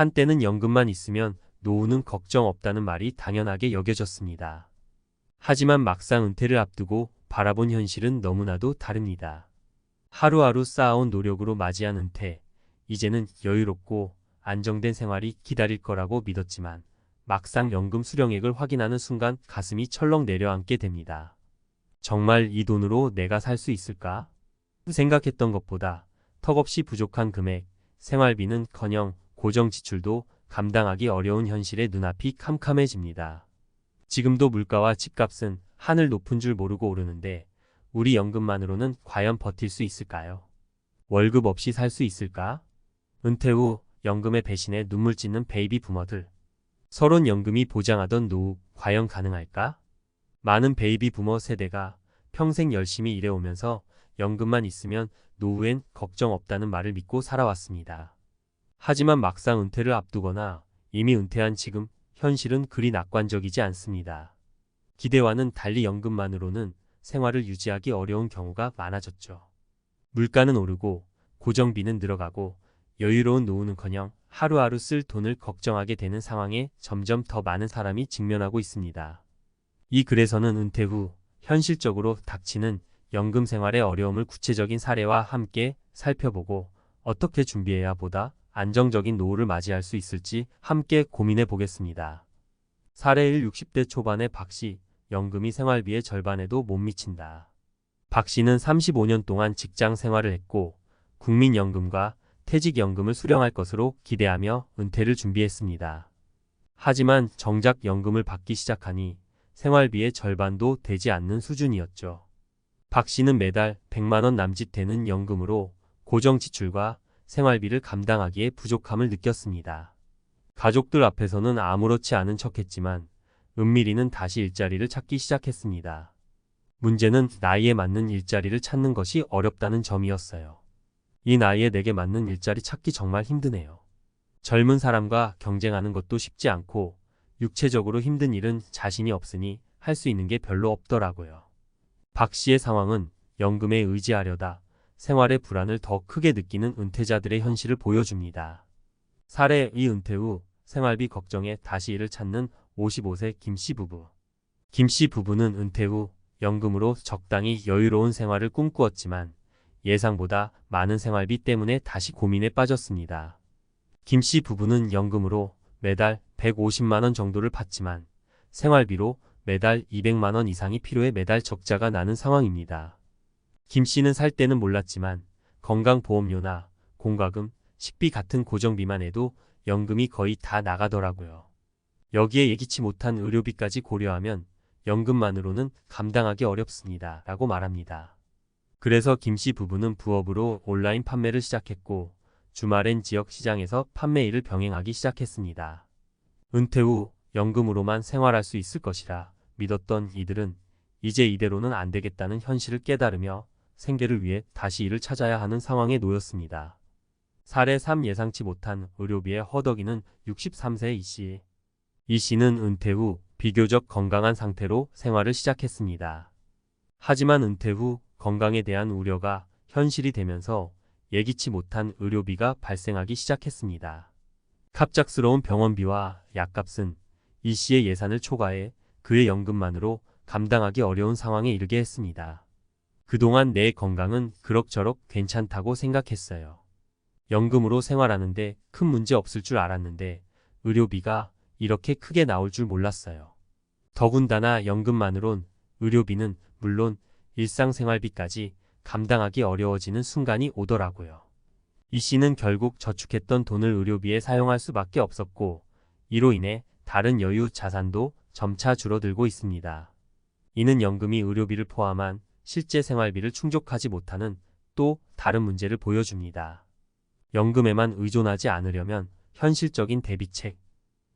한때는 연금만 있으면 노후는 걱정 없다는 말이 당연하게 여겨졌습니다. 하지만 막상 은퇴를 앞두고 바라본 현실은 너무나도 다릅니다. 하루하루 쌓아온 노력으로 맞이한 은퇴, 이제는 여유롭고 안정된 생활이 기다릴 거라고 믿었지만 막상 연금 수령액을 확인하는 순간 가슴이 철렁 내려앉게 됩니다. 정말 이 돈으로 내가 살 수 있을까? 생각했던 것보다 턱없이 부족한 금액, 생활비는커녕 고정 지출도 감당하기 어려운 현실에 눈앞이 캄캄해집니다. 지금도 물가와 집값은 하늘 높은 줄 모르고 오르는데 우리 연금만으로는 과연 버틸 수 있을까요? 월급 없이 살 수 있을까? 은퇴 후 연금의 배신에 눈물 짓는 베이비 부머들. 서론 연금이 보장하던 노후 과연 가능할까? 많은 베이비 부머 세대가 평생 열심히 일해오면서 연금만 있으면 노후엔 걱정 없다는 말을 믿고 살아왔습니다. 하지만 막상 은퇴를 앞두거나 이미 은퇴한 지금 현실은 그리 낙관적이지 않습니다. 기대와는 달리 연금만으로는 생활을 유지하기 어려운 경우가 많아졌죠. 물가는 오르고 고정비는 늘어가고 여유로운 노후는커녕 하루하루 쓸 돈을 걱정하게 되는 상황에 점점 더 많은 사람이 직면하고 있습니다. 이 글에서는 은퇴 후 현실적으로 닥치는 연금 생활의 어려움을 구체적인 사례와 함께 살펴보고 어떻게 준비해야 보다 안정적인 노후를 맞이할 수 있을지 함께 고민해 보겠습니다. 사례 1. 60대 초반의 박씨, 연금이 생활비의 절반에도 못 미친다. 박씨는 35년 동안 직장 생활을 했고 국민연금과 퇴직연금을 수령할 것으로 기대하며 은퇴를 준비했습니다. 하지만 정작 연금을 받기 시작하니 생활비의 절반도 되지 않는 수준이었죠. 박씨는 매달 100만원 남짓 되는 연금으로 고정 지출과 생활비를 감당하기에 부족함을 느꼈습니다. 가족들 앞에서는 아무렇지 않은 척했지만 은밀히는 다시 일자리를 찾기 시작했습니다. 문제는 나이에 맞는 일자리를 찾는 것이 어렵다는 점이었어요. 이 나이에 내게 맞는 일자리 찾기 정말 힘드네요. 젊은 사람과 경쟁하는 것도 쉽지 않고 육체적으로 힘든 일은 자신이 없으니 할 수 있는 게 별로 없더라고요. 박 씨의 상황은 연금에 의지하려다 생활의 불안을 더 크게 느끼는 은퇴자들의 현실을 보여줍니다. 사례 2. 은퇴 후 생활비 걱정에 다시 일을 찾는 55세 김씨 부부. 김씨 부부는 은퇴 후 연금으로 적당히 여유로운 생활을 꿈꾸었지만 예상보다 많은 생활비 때문에 다시 고민에 빠졌습니다. 김씨 부부는 연금으로 매달 150만원 정도를 받지만 생활비로 매달 200만원 이상이 필요해 매달 적자가 나는 상황입니다. 김씨는 살 때는 몰랐지만 건강보험료나 공과금, 식비 같은 고정비만 해도 연금이 거의 다 나가더라고요. 여기에 예기치 못한 의료비까지 고려하면 연금만으로는 감당하기 어렵습니다. 라고 말합니다. 그래서 김씨 부부는 부업으로 온라인 판매를 시작했고 주말엔 지역 시장에서 판매 일을 병행하기 시작했습니다. 은퇴 후 연금으로만 생활할 수 있을 것이라 믿었던 이들은 이제 이대로는 안 되겠다는 현실을 깨달으며 생계를 위해 다시 일을 찾아야 하는 상황에 놓였습니다. 사례 3. 예상치 못한 의료비의 허덕이는 63세 이씨. 이 씨는 은퇴 후 비교적 건강한 상태로 생활을 시작했습니다. 하지만 은퇴 후 건강에 대한 우려가 현실이 되면서 예기치 못한 의료비가 발생하기 시작했습니다. 갑작스러운 병원비와 약값은 이 씨의 예산을 초과해 그의 연금만으로 감당하기 어려운 상황에 이르게 했습니다. 그동안 내 건강은 그럭저럭 괜찮다고 생각했어요. 연금으로 생활하는데 큰 문제 없을 줄 알았는데 의료비가 이렇게 크게 나올 줄 몰랐어요. 더군다나 연금만으론 의료비는 물론 일상생활비까지 감당하기 어려워지는 순간이 오더라고요. 이 씨는 결국 저축했던 돈을 의료비에 사용할 수밖에 없었고 이로 인해 다른 여유 자산도 점차 줄어들고 있습니다. 이는 연금이 의료비를 포함한 실제 생활비를 충족하지 못하는 또 다른 문제를 보여줍니다. 연금에만 의존하지 않으려면 현실적인 대비책.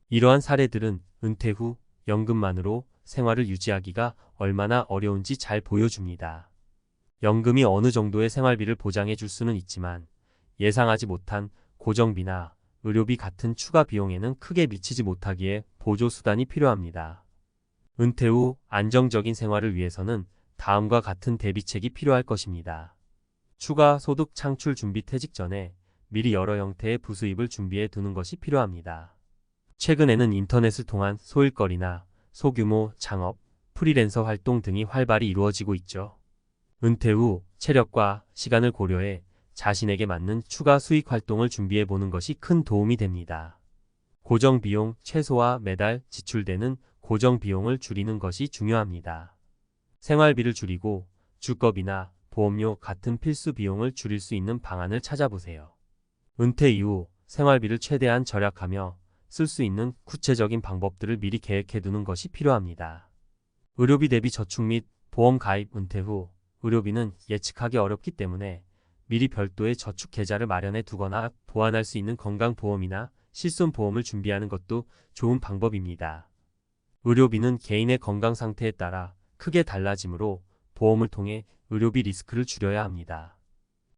이러한 사례들은 은퇴 후 연금만으로 생활을 유지하기가 얼마나 어려운지 잘 보여줍니다. 연금이 어느 정도의 생활비를 보장해 줄 수는 있지만 예상하지 못한 고정비나 의료비 같은 추가 비용에는 크게 미치지 못하기에 보조수단이 필요합니다. 은퇴 후 안정적인 생활을 위해서는 다음과 같은 대비책이 필요할 것입니다. 추가 소득 창출 준비 퇴직 전에 미리 여러 형태의 부수입을 준비해 두는 것이 필요합니다. 최근에는 인터넷을 통한 소일거리나 소규모 창업, 프리랜서 활동 등이 활발히 이루어지고 있죠. 은퇴 후 체력과 시간을 고려해 자신에게 맞는 추가 수익 활동을 준비해 보는 것이 큰 도움이 됩니다. 고정 비용 최소화, 매달 지출되는 고정 비용을 줄이는 것이 중요합니다. 생활비를 줄이고 주거비나 보험료 같은 필수 비용을 줄일 수 있는 방안을 찾아보세요. 은퇴 이후 생활비를 최대한 절약하며 쓸 수 있는 구체적인 방법들을 미리 계획해 두는 것이 필요합니다. 의료비 대비 저축 및 보험 가입. 은퇴 후 의료비는 예측하기 어렵기 때문에 미리 별도의 저축 계좌를 마련해 두거나 보완할 수 있는 건강보험이나 실손보험을 준비하는 것도 좋은 방법입니다. 의료비는 개인의 건강 상태에 따라 크게 달라지므로 보험을 통해 의료비 리스크를 줄여야 합니다.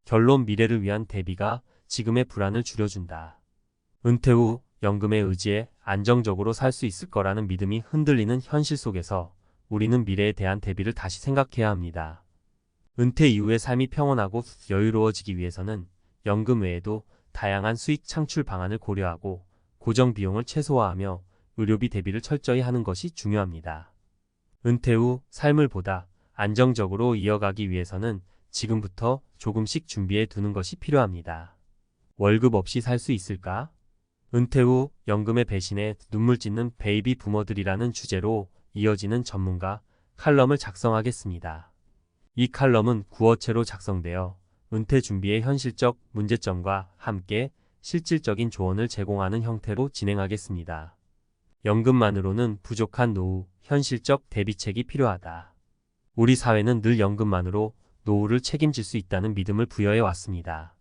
결론, 미래를 위한 대비가 지금의 불안을 줄여준다. 은퇴 후 연금에 의지해 안정적으로 살 수 있을 거라는 믿음이 흔들리는 현실 속에서 우리는 미래에 대한 대비를 다시 생각해야 합니다. 은퇴 이후의 삶이 평온하고 여유로워지기 위해서는 연금 외에도 다양한 수익 창출 방안을 고려하고 고정 비용을 최소화하며 의료비 대비를 철저히 하는 것이 중요합니다. 은퇴 후 삶을 보다 안정적으로 이어가기 위해서는 지금부터 조금씩 준비해 두는 것이 필요합니다. 월급 없이 살 수 있을까? 은퇴 후 연금의 배신에 눈물 짓는 베이비 부머들이라는 주제로 이어지는 전문가 칼럼을 작성하겠습니다. 이 칼럼은 구어체로 작성되어 은퇴 준비의 현실적 문제점과 함께 실질적인 조언을 제공하는 형태로 진행하겠습니다. 연금만으로는 부족한 노후, 현실적 대비책이 필요하다. 우리 사회는 늘 연금만으로 노후를 책임질 수 있다는 믿음을 부여해 왔습니다.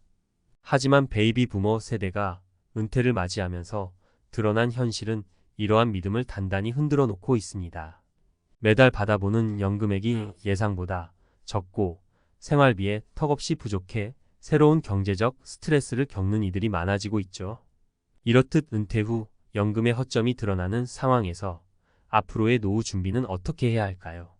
하지만 베이비 부머 세대가 은퇴를 맞이하면서 드러난 현실은 이러한 믿음을 단단히 흔들어 놓고 있습니다. 매달 받아보는 연금액이 예상보다 적고 생활비에 턱없이 부족해 새로운 경제적 스트레스를 겪는 이들이 많아지고 있죠. 이렇듯 은퇴 후 연금의 허점이 드러나는 상황에서 앞으로의 노후 준비는 어떻게 해야 할까요?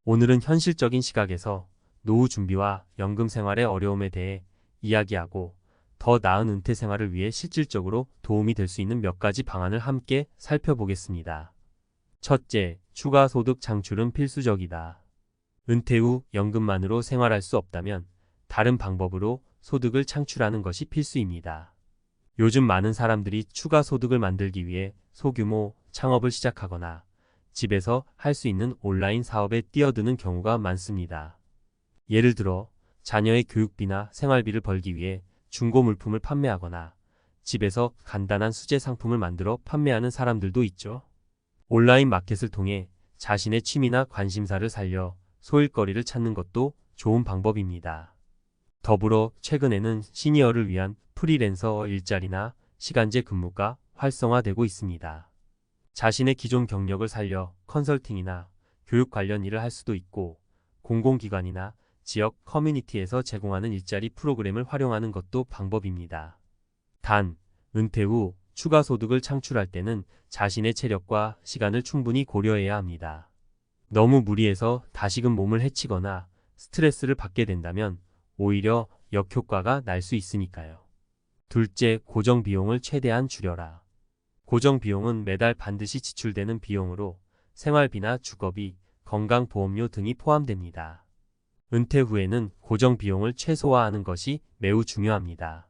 오늘은 현실적인 시각에서 노후 준비와 연금 생활의 어려움에 대해 이야기하고 더 나은 은퇴 생활을 위해 실질적으로 도움이 될 수 있는 몇 가지 방안을 함께 살펴보겠습니다. 첫째, 추가 소득 창출은 필수적이다. 은퇴 후 연금만으로 생활할 수 없다면 다른 방법으로 소득을 창출하는 것이 필수입니다. 요즘 많은 사람들이 추가 소득을 만들기 위해 소규모 창업을 시작하거나 집에서 할 수 있는 온라인 사업에 뛰어드는 경우가 많습니다. 예를 들어 자녀의 교육비나 생활비를 벌기 위해 중고 물품을 판매하거나 집에서 간단한 수제 상품을 만들어 판매하는 사람들도 있죠. 온라인 마켓을 통해 자신의 취미나 관심사를 살려 소일거리를 찾는 것도 좋은 방법입니다. 더불어 최근에는 시니어를 위한 프리랜서 일자리나 시간제 근무가 활성화되고 있습니다. 자신의 기존 경력을 살려 컨설팅이나 교육 관련 일을 할 수도 있고 공공기관이나 지역 커뮤니티에서 제공하는 일자리 프로그램을 활용하는 것도 방법입니다. 단, 은퇴 후 추가 소득을 창출할 때는 자신의 체력과 시간을 충분히 고려해야 합니다. 너무 무리해서 다시금 몸을 해치거나 스트레스를 받게 된다면 오히려 역효과가 날 수 있으니까요. 둘째, 고정 비용을 최대한 줄여라. 고정 비용은 매달 반드시 지출되는 비용으로 생활비나 주거비, 건강보험료 등이 포함됩니다. 은퇴 후에는 고정 비용을 최소화하는 것이 매우 중요합니다.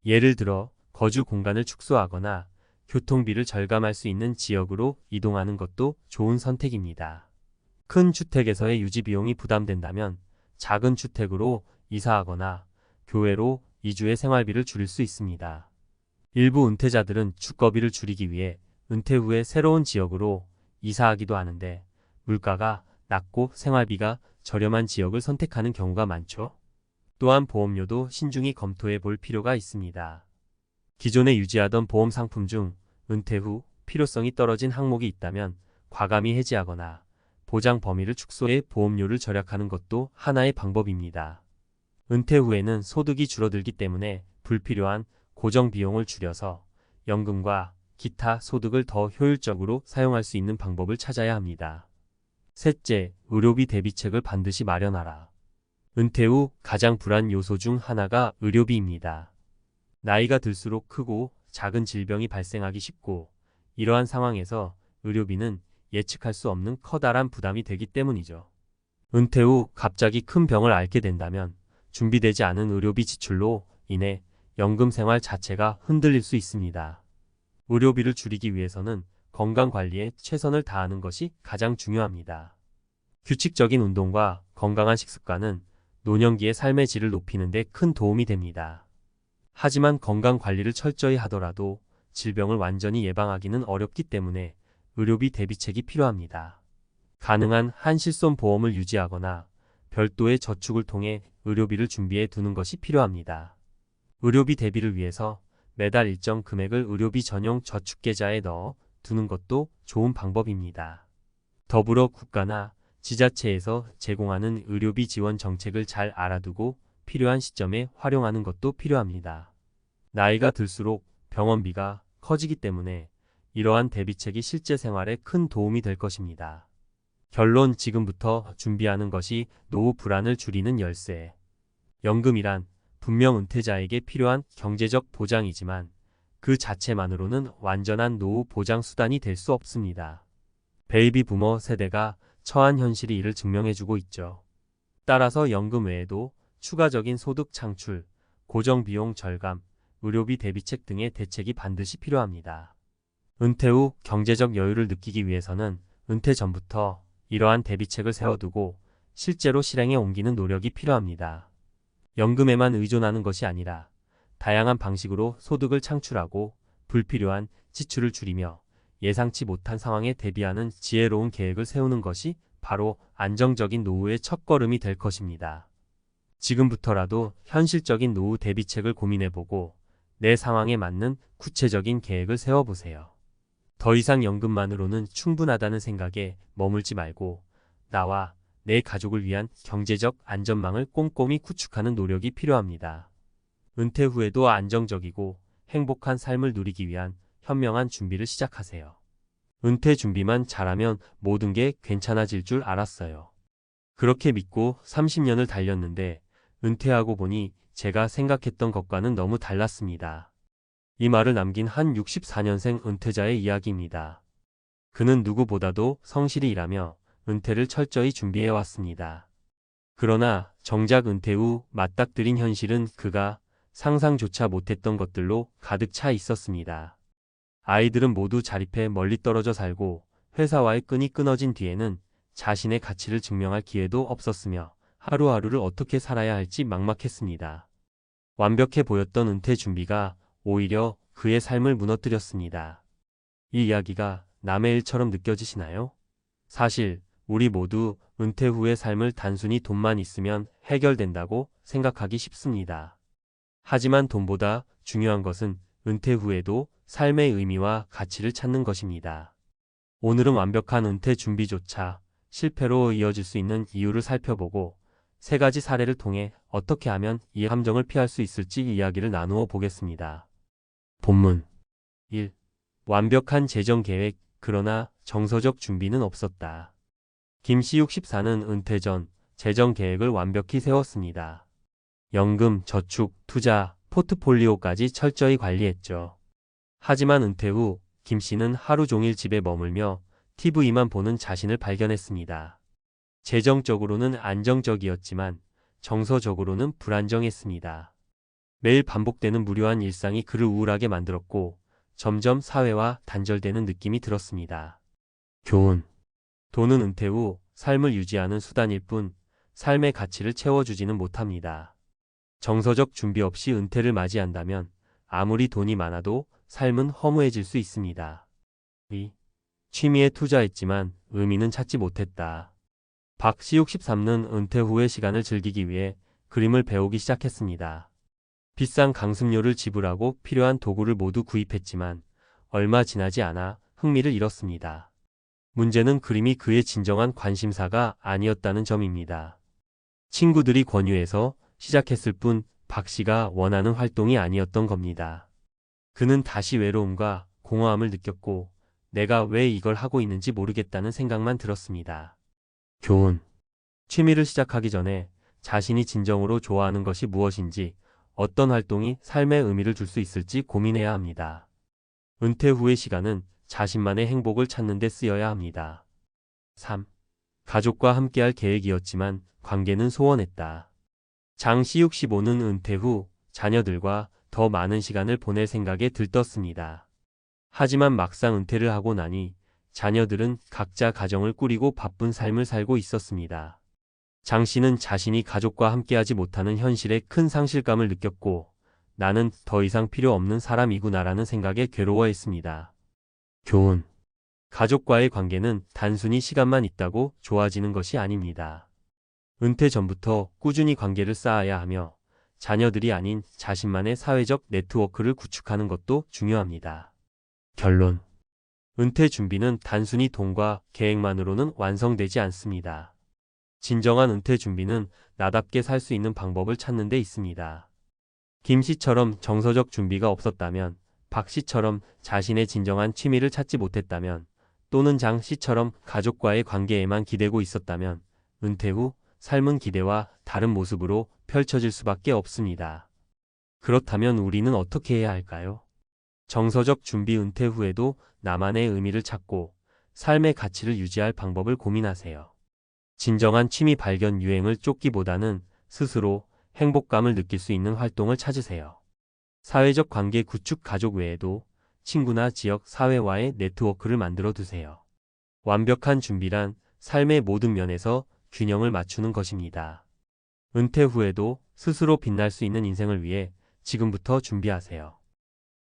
예를 들어 거주 공간을 축소하거나 교통비를 절감할 수 있는 지역으로 이동하는 것도 좋은 선택입니다. 큰 주택에서의 유지 비용이 부담된다면 작은 주택으로 이사하거나 교외로 이주의 생활비를 줄일 수 있습니다. 일부 은퇴자들은 주거비를 줄이기 위해 은퇴 후에 새로운 지역으로 이사하기도 하는데 물가가 낮고 생활비가 저렴한 지역을 선택하는 경우가 많죠. 또한 보험료도 신중히 검토해 볼 필요가 있습니다. 기존에 유지하던 보험 상품 중 은퇴 후 필요성이 떨어진 항목이 있다면 과감히 해지하거나 보장 범위를 축소해 보험료를 절약하는 것도 하나의 방법입니다. 은퇴 후에는 소득이 줄어들기 때문에 불필요한 고정 비용을 줄여서 연금과 기타 소득을 더 효율적으로 사용할 수 있는 방법을 찾아야 합니다. 셋째, 의료비 대비책을 반드시 마련하라. 은퇴 후 가장 불안 요소 중 하나가 의료비입니다. 나이가 들수록 크고 작은 질병이 발생하기 쉽고 이러한 상황에서 의료비는 예측할 수 없는 커다란 부담이 되기 때문이죠. 은퇴 후 갑자기 큰 병을 앓게 된다면 준비되지 않은 의료비 지출로 인해 연금 생활 자체가 흔들릴 수 있습니다. 의료비를 줄이기 위해서는 건강 관리에 최선을 다하는 것이 가장 중요합니다. 규칙적인 운동과 건강한 식습관은 노년기의 삶의 질을 높이는 데 큰 도움이 됩니다. 하지만 건강 관리를 철저히 하더라도 질병을 완전히 예방하기는 어렵기 때문에 의료비 대비책이 필요합니다. 가능한 한 실손 보험을 유지하거나 별도의 저축을 통해 의료비를 준비해 두는 것이 필요합니다. 의료비 대비를 위해서 매달 일정 금액을 의료비 전용 저축 계좌에 넣어 두는 것도 좋은 방법입니다. 더불어 국가나 지자체에서 제공하는 의료비 지원 정책을 잘 알아두고 필요한 시점에 활용하는 것도 필요합니다. 나이가 들수록 병원비가 커지기 때문에 이러한 대비책이 실제 생활에 큰 도움이 될 것입니다. 결론, 지금부터 준비하는 것이 노후 불안을 줄이는 열쇠. 연금이란 분명 은퇴자에게 필요한 경제적 보장이지만 그 자체만으로는 완전한 노후 보장 수단이 될 수 없습니다. 베이비 부머 세대가 처한 현실이 이를 증명해주고 있죠. 따라서 연금 외에도 추가적인 소득 창출, 고정비용 절감, 의료비 대비책 등의 대책이 반드시 필요합니다. 은퇴 후 경제적 여유를 느끼기 위해서는 은퇴 전부터 이러한 대비책을 세워두고 실제로 실행에 옮기는 노력이 필요합니다. 연금에만 의존하는 것이 아니라 다양한 방식으로 소득을 창출하고 불필요한 지출을 줄이며 예상치 못한 상황에 대비하는 지혜로운 계획을 세우는 것이 바로 안정적인 노후의 첫걸음이 될 것입니다. 지금부터라도 현실적인 노후 대비책을 고민해보고 내 상황에 맞는 구체적인 계획을 세워보세요. 더 이상 연금만으로는 충분하다는 생각에 머물지 말고 나와 내 가족을 위한 경제적 안전망을 꼼꼼히 구축하는 노력이 필요합니다. 은퇴 후에도 안정적이고 행복한 삶을 누리기 위한 현명한 준비를 시작하세요. 은퇴 준비만 잘하면 모든 게 괜찮아질 줄 알았어요. 그렇게 믿고 30년을 달렸는데 은퇴하고 보니 제가 생각했던 것과는 너무 달랐습니다. 이 말을 남긴 한 64년생 은퇴자의 이야기입니다. 그는 누구보다도 성실히 일하며 은퇴를 철저히 준비해왔습니다. 그러나 정작 은퇴 후 맞닥뜨린 현실은 그가 상상조차 못했던 것들로 가득 차 있었습니다. 아이들은 모두 자립해 멀리 떨어져 살고 회사와의 끈이 끊어진 뒤에는 자신의 가치를 증명할 기회도 없었으며 하루하루를 어떻게 살아야 할지 막막했습니다. 완벽해 보였던 은퇴 준비가 오히려 그의 삶을 무너뜨렸습니다. 이 이야기가 남의 일처럼 느껴지시나요? 사실 우리 모두 은퇴 후의 삶을 단순히 돈만 있으면 해결된다고 생각하기 쉽습니다. 하지만 돈보다 중요한 것은 은퇴 후에도 삶의 의미와 가치를 찾는 것입니다. 오늘은 완벽한 은퇴 준비조차 실패로 이어질 수 있는 이유를 살펴보고 세 가지 사례를 통해 어떻게 하면 이 함정을 피할 수 있을지 이야기를 나누어 보겠습니다. 본문 1. 완벽한 재정 계획, 그러나 정서적 준비는 없었다. 김씨 64는 은퇴 전 재정 계획을 완벽히 세웠습니다. 연금, 저축, 투자, 포트폴리오까지 철저히 관리했죠. 하지만 은퇴 후 김씨는 하루 종일 집에 머물며 TV만 보는 자신을 발견했습니다. 재정적으로는 안정적이었지만 정서적으로는 불안정했습니다. 매일 반복되는 무료한 일상이 그를 우울하게 만들었고 점점 사회와 단절되는 느낌이 들었습니다. 교훈. 돈은 은퇴 후 삶을 유지하는 수단일 뿐 삶의 가치를 채워주지는 못합니다. 정서적 준비 없이 은퇴를 맞이한다면 아무리 돈이 많아도 삶은 허무해질 수 있습니다. 2. 취미에 투자했지만 의미는 찾지 못했다. 박씨 63는 은퇴 후의 시간을 즐기기 위해 그림을 배우기 시작했습니다. 비싼 강습료를 지불하고 필요한 도구를 모두 구입했지만 얼마 지나지 않아 흥미를 잃었습니다. 문제는 그림이 그의 진정한 관심사가 아니었다는 점입니다. 친구들이 권유해서 시작했을 뿐 박 씨가 원하는 활동이 아니었던 겁니다. 그는 다시 외로움과 공허함을 느꼈고 내가 왜 이걸 하고 있는지 모르겠다는 생각만 들었습니다. 교훈. 취미를 시작하기 전에 자신이 진정으로 좋아하는 것이 무엇인지 어떤 활동이 삶에 의미를 줄 수 있을지 고민해야 합니다. 은퇴 후의 시간은 자신만의 행복을 찾는 데 쓰여야 합니다. 3. 가족과 함께할 계획이었지만 관계는 소원했다. 장씨 65는 은퇴 후 자녀들과 더 많은 시간을 보낼 생각에 들떴습니다. 하지만 막상 은퇴를 하고 나니 자녀들은 각자 가정을 꾸리고 바쁜 삶을 살고 있었습니다. 장 씨는 자신이 가족과 함께하지 못하는 현실에 큰 상실감을 느꼈고 나는 더 이상 필요 없는 사람이구나라는 생각에 괴로워했습니다. 교훈. 가족과의 관계는 단순히 시간만 있다고 좋아지는 것이 아닙니다. 은퇴 전부터 꾸준히 관계를 쌓아야 하며 자녀들이 아닌 자신만의 사회적 네트워크를 구축하는 것도 중요합니다. 결론. 은퇴 준비는 단순히 돈과 계획만으로는 완성되지 않습니다. 진정한 은퇴 준비는 나답게 살 수 있는 방법을 찾는 데 있습니다. 김 씨처럼 정서적 준비가 없었다면, 박 씨처럼 자신의 진정한 취미를 찾지 못했다면, 또는 장 씨처럼 가족과의 관계에만 기대고 있었다면, 은퇴 후 삶은 기대와 다른 모습으로 펼쳐질 수밖에 없습니다. 그렇다면 우리는 어떻게 해야 할까요? 정서적 준비. 은퇴 후에도 나만의 의미를 찾고 삶의 가치를 유지할 방법을 고민하세요. 진정한 취미 발견. 유행을 쫓기보다는 스스로 행복감을 느낄 수 있는 활동을 찾으세요. 사회적 관계 구축. 가족 외에도 친구나 지역 사회와의 네트워크를 만들어 두세요. 완벽한 준비란 삶의 모든 면에서 균형을 맞추는 것입니다. 은퇴 후에도 스스로 빛날 수 있는 인생을 위해 지금부터 준비하세요.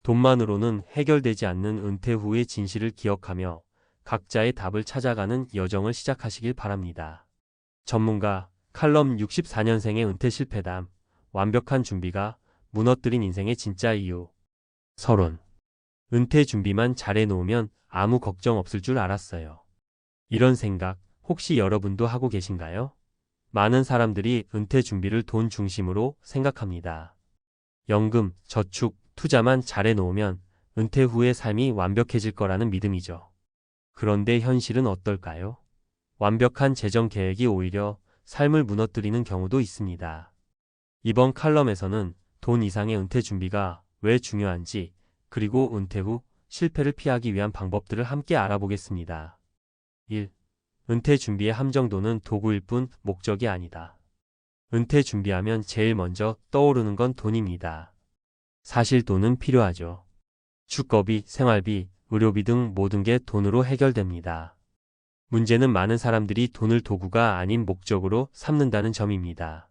돈만으로는 해결되지 않는 은퇴 후의 진실을 기억하며 각자의 답을 찾아가는 여정을 시작하시길 바랍니다. 전문가 칼럼 64년생의 은퇴 실패담. 완벽한 준비가 무너뜨린 인생의 진짜 이유. 서론. 은퇴 준비만 잘해 놓으면 아무 걱정 없을 줄 알았어요. 이런 생각 혹시 여러분도 하고 계신가요? 많은 사람들이 은퇴 준비를 돈 중심으로 생각합니다. 연금, 저축, 투자만 잘해 놓으면 은퇴 후의 삶이 완벽해질 거라는 믿음이죠. 그런데 현실은 어떨까요? 완벽한 재정 계획이 오히려 삶을 무너뜨리는 경우도 있습니다. 이번 칼럼에서는 돈 이상의 은퇴 준비가 왜 중요한지, 그리고 은퇴 후 실패를 피하기 위한 방법들을 함께 알아보겠습니다. 1. 은퇴 준비의 함정도는 도구일 뿐 목적이 아니다. 은퇴 준비하면 제일 먼저 떠오르는 건 돈입니다. 사실 돈은 필요하죠. 주거비, 생활비, 의료비 등 모든 게 돈으로 해결됩니다. 문제는 많은 사람들이 돈을 도구가 아닌 목적으로 삼는다는 점입니다.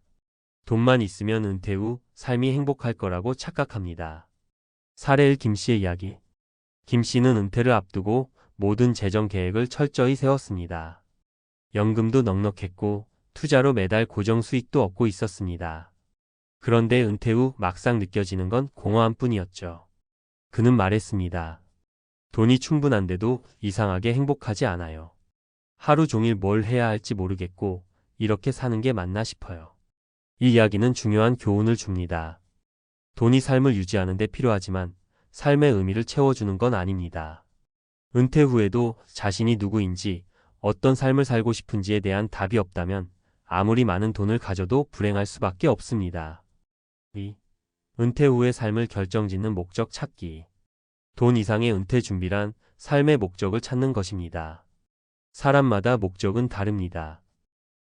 돈만 있으면 은퇴 후 삶이 행복할 거라고 착각합니다. 사례 1. 김 씨의 이야기. 김 씨는 은퇴를 앞두고 모든 재정 계획을 철저히 세웠습니다. 연금도 넉넉했고 투자로 매달 고정 수익도 얻고 있었습니다. 그런데 은퇴 후 막상 느껴지는 건 공허함 뿐이었죠. 그는 말했습니다. 돈이 충분한데도 이상하게 행복하지 않아요. 하루 종일 뭘 해야 할지 모르겠고 이렇게 사는 게 맞나 싶어요. 이 이야기는 중요한 교훈을 줍니다. 돈이 삶을 유지하는 데 필요하지만 삶의 의미를 채워주는 건 아닙니다. 은퇴 후에도 자신이 누구인지, 어떤 삶을 살고 싶은지에 대한 답이 없다면 아무리 많은 돈을 가져도 불행할 수밖에 없습니다. 2. 은퇴 후의 삶을 결정짓는 목적 찾기. 돈 이상의 은퇴 준비란 삶의 목적을 찾는 것입니다. 사람마다 목적은 다릅니다.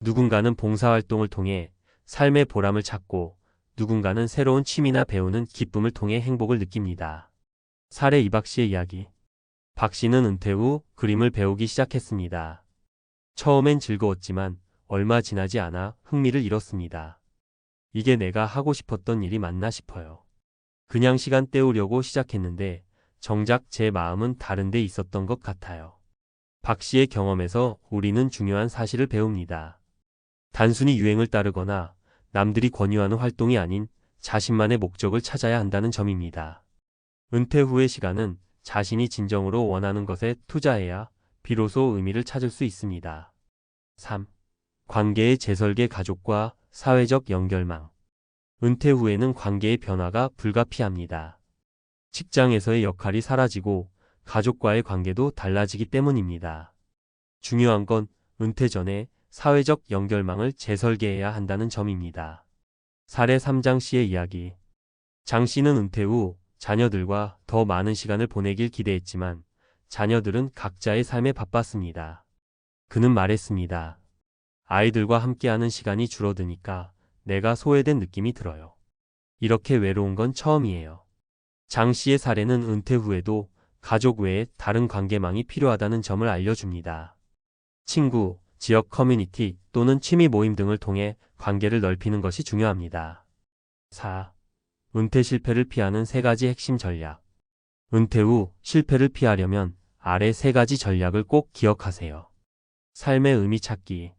누군가는 봉사활동을 통해 삶의 보람을 찾고 누군가는 새로운 취미나 배우는 기쁨을 통해 행복을 느낍니다. 사례 2. 박 씨의 이야기. 박 씨는 은퇴 후 그림을 배우기 시작했습니다. 처음엔 즐거웠지만 얼마 지나지 않아 흥미를 잃었습니다. 이게 내가 하고 싶었던 일이 맞나 싶어요. 그냥 시간 때우려고 시작했는데 정작 제 마음은 다른 데 있었던 것 같아요. 박 씨의 경험에서 우리는 중요한 사실을 배웁니다. 단순히 유행을 따르거나 남들이 권유하는 활동이 아닌 자신만의 목적을 찾아야 한다는 점입니다. 은퇴 후의 시간은 자신이 진정으로 원하는 것에 투자해야 비로소 의미를 찾을 수 있습니다. 3. 관계의 재설계. 가족과 사회적 연결망. 은퇴 후에는 관계의 변화가 불가피합니다. 직장에서의 역할이 사라지고 가족과의 관계도 달라지기 때문입니다. 중요한 건 은퇴 전에 사회적 연결망을 재설계해야 한다는 점입니다. 사례 3. 장 씨의 이야기. 장 씨는 은퇴 후 자녀들과 더 많은 시간을 보내길 기대했지만 자녀들은 각자의 삶에 바빴습니다. 그는 말했습니다. 아이들과 함께하는 시간이 줄어드니까 내가 소외된 느낌이 들어요. 이렇게 외로운 건 처음이에요. 장 씨의 사례는 은퇴 후에도 가족 외에 다른 관계망이 필요하다는 점을 알려줍니다. 친구, 지역 커뮤니티 또는 취미 모임 등을 통해 관계를 넓히는 것이 중요합니다. 4. 은퇴 실패를 피하는 3가지 핵심 전략. 은퇴 후 실패를 피하려면 아래 3가지 전략을 꼭 기억하세요. 삶의 의미 찾기.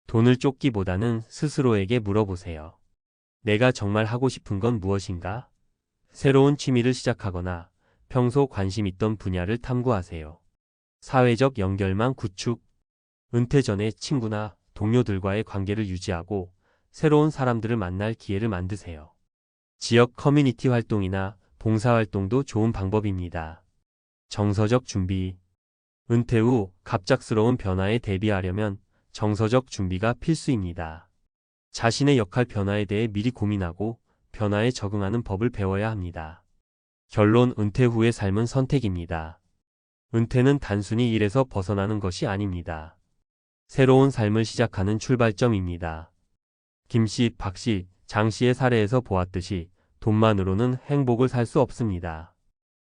돈을 쫓기보다는 스스로에게 물어보세요. 내가 정말 하고 싶은 건 무엇인가? 새로운 취미를 시작하거나 평소 관심 있던 분야를 탐구하세요. 사회적 연결망 구축. 은퇴 전에 친구나 동료들과의 관계를 유지하고 새로운 사람들을 만날 기회를 만드세요. 지역 커뮤니티 활동이나 봉사활동도 좋은 방법입니다. 정서적 준비. 은퇴 후 갑작스러운 변화에 대비하려면 정서적 준비가 필수입니다. 자신의 역할 변화에 대해 미리 고민하고 변화에 적응하는 법을 배워야 합니다. 결론. 은퇴 후의 삶은 선택입니다. 은퇴는 단순히 일에서 벗어나는 것이 아닙니다. 새로운 삶을 시작하는 출발점입니다. 김 씨, 박 씨, 장 씨의 사례에서 보았듯이 돈만으로는 행복을 살 수 없습니다.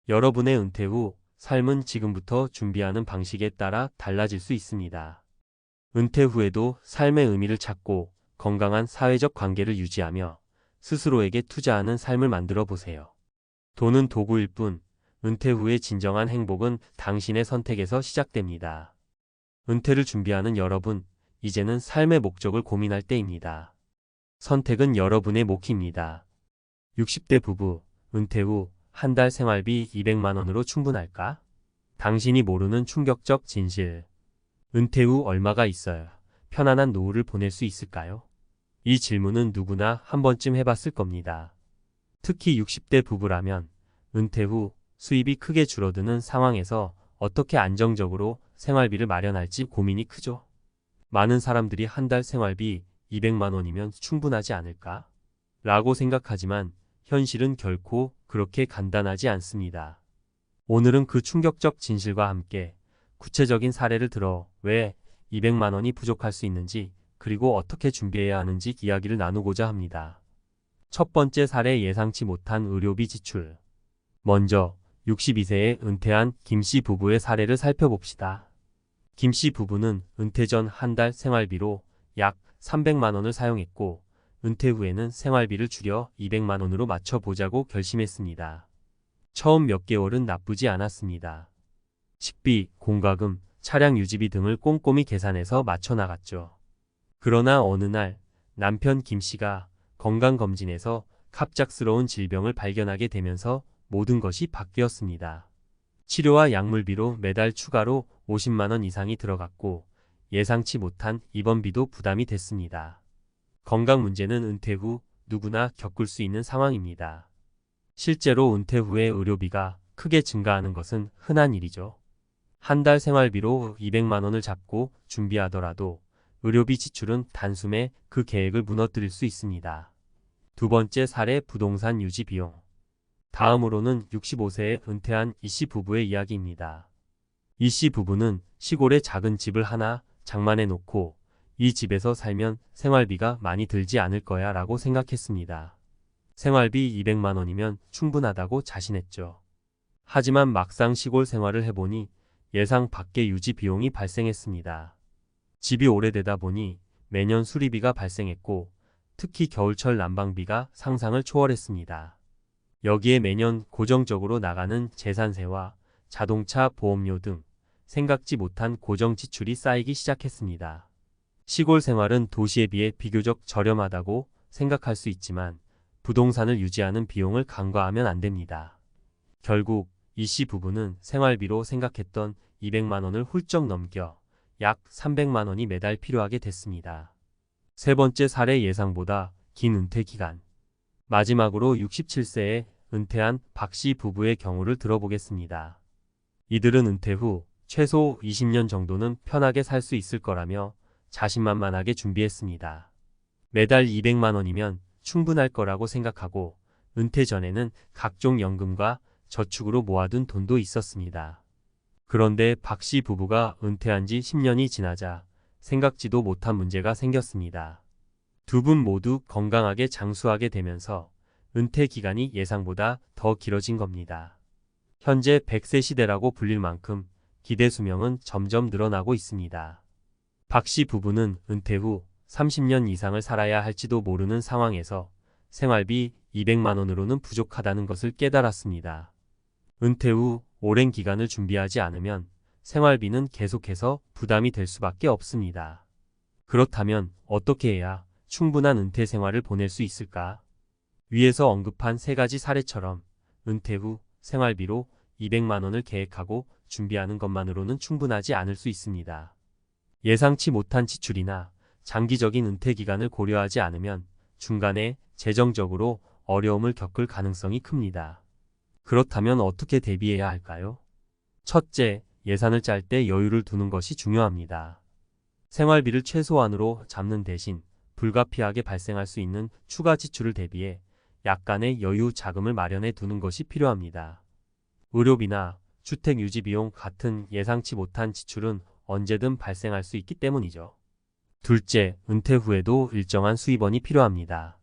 여러분의 은퇴 후 삶은 지금부터 준비하는 방식에 따라 달라질 수 있습니다. 은퇴 후에도 삶의 의미를 찾고 건강한 사회적 관계를 유지하며 스스로에게 투자하는 삶을 만들어 보세요. 돈은 도구일 뿐, 은퇴 후의 진정한 행복은 당신의 선택에서 시작됩니다. 은퇴를 준비하는 여러분, 이제는 삶의 목적을 고민할 때입니다. 선택은 여러분의 몫입니다. 60대 부부, 은퇴 후 한 달 생활비 200만 원으로 충분할까? 당신이 모르는 충격적 진실. 은퇴 후 얼마가 있어야 편안한 노후를 보낼 수 있을까요? 이 질문은 누구나 한 번쯤 해봤을 겁니다. 특히 60대 부부라면 은퇴 후 수입이 크게 줄어드는 상황에서 어떻게 안정적으로 생활비를 마련할지 고민이 크죠. 많은 사람들이 한 달 생활비 200만 원이면 충분하지 않을까? 라고 생각하지만 현실은 결코 그렇게 간단하지 않습니다. 오늘은 그 충격적 진실과 함께 구체적인 사례를 들어 왜 200만 원이 부족할 수 있는지 그리고 어떻게 준비해야 하는지 이야기를 나누고자 합니다. 첫 번째 사례. 예상치 못한 의료비 지출. 먼저 62세에 은퇴한 김 씨 부부의 사례를 살펴봅시다. 김 씨 부부는 은퇴 전 한 달 생활비로 약 300만 원을 사용했고 은퇴 후에는 생활비를 줄여 200만 원으로 맞춰보자고 결심했습니다. 처음 몇 개월은 나쁘지 않았습니다. 식비, 공과금, 차량 유지비 등을 꼼꼼히 계산해서 맞춰나갔죠. 그러나 어느 날 남편 김 씨가 건강검진에서 갑작스러운 질병을 발견하게 되면서 모든 것이 바뀌었습니다. 치료와 약물비로 매달 추가로 50만 원 이상이 들어갔고 예상치 못한 입원비도 부담이 됐습니다. 건강 문제는 은퇴 후 누구나 겪을 수 있는 상황입니다. 실제로 은퇴 후에 의료비가 크게 증가하는 것은 흔한 일이죠. 한 달 생활비로 200만 원을 잡고 준비하더라도 의료비 지출은 단숨에 그 계획을 무너뜨릴 수 있습니다. 두 번째 사례. 부동산 유지 비용. 다음으로는 65세에 은퇴한 이 씨 부부의 이야기입니다. 이 씨 부부는 시골에 작은 집을 하나 장만해 놓고 이 집에서 살면 생활비가 많이 들지 않을 거야 라고 생각했습니다. 생활비 200만 원이면 충분하다고 자신했죠. 하지만 막상 시골 생활을 해보니 예상 밖의 유지 비용이 발생했습니다. 집이 오래되다 보니 매년 수리비가 발생했고 특히 겨울철 난방비가 상상을 초월했습니다. 여기에 매년 고정적으로 나가는 재산세와 자동차 보험료 등 생각지 못한 고정 지출이 쌓이기 시작했습니다. 시골 생활은 도시에 비해 비교적 저렴하다고 생각할 수 있지만 부동산을 유지하는 비용을 간과하면 안 됩니다. 결국 이 씨 부부는 생활비로 생각했던 200만 원을 훌쩍 넘겨 약 300만 원이 매달 필요하게 됐습니다. 세 번째 사례. 예상보다 긴 은퇴 기간. 마지막으로 67세에 은퇴한 박 씨 부부의 경우를 들어보겠습니다. 이들은 은퇴 후 최소 20년 정도는 편하게 살 수 있을 거라며 자신만만하게 준비했습니다. 매달 200만 원이면 충분할 거라고 생각하고 은퇴 전에는 각종 연금과 저축으로 모아둔 돈도 있었습니다. 그런데 박 씨 부부가 은퇴한 지 10년이 지나자 생각지도 못한 문제가 생겼습니다. 두 분 모두 건강하게 장수하게 되면서 은퇴 기간이 예상보다 더 길어진 겁니다. 현재 100세 시대라고 불릴 만큼 기대 수명은 점점 늘어나고 있습니다. 박 씨 부부는 은퇴 후 30년 이상을 살아야 할지도 모르는 상황에서 생활비 200만 원으로는 부족하다는 것을 깨달았습니다. 은퇴 후 오랜 기간을 준비하지 않으면 생활비는 계속해서 부담이 될 수밖에 없습니다. 그렇다면 어떻게 해야 충분한 은퇴 생활을 보낼 수 있을까? 위에서 언급한 세 가지 사례처럼 은퇴 후 생활비로 200만 원을 계획하고 준비하는 것만으로는 충분하지 않을 수 있습니다. 예상치 못한 지출이나 장기적인 은퇴 기간을 고려하지 않으면 중간에 재정적으로 어려움을 겪을 가능성이 큽니다. 그렇다면 어떻게 대비해야 할까요? 첫째, 예산을 짤 때 여유를 두는 것이 중요합니다. 생활비를 최소한으로 잡는 대신 불가피하게 발생할 수 있는 추가 지출을 대비해 약간의 여유 자금을 마련해 두는 것이 필요합니다. 의료비나 주택 유지 비용 같은 예상치 못한 지출은 언제든 발생할 수 있기 때문이죠. 둘째, 은퇴 후에도 일정한 수입원이 필요합니다.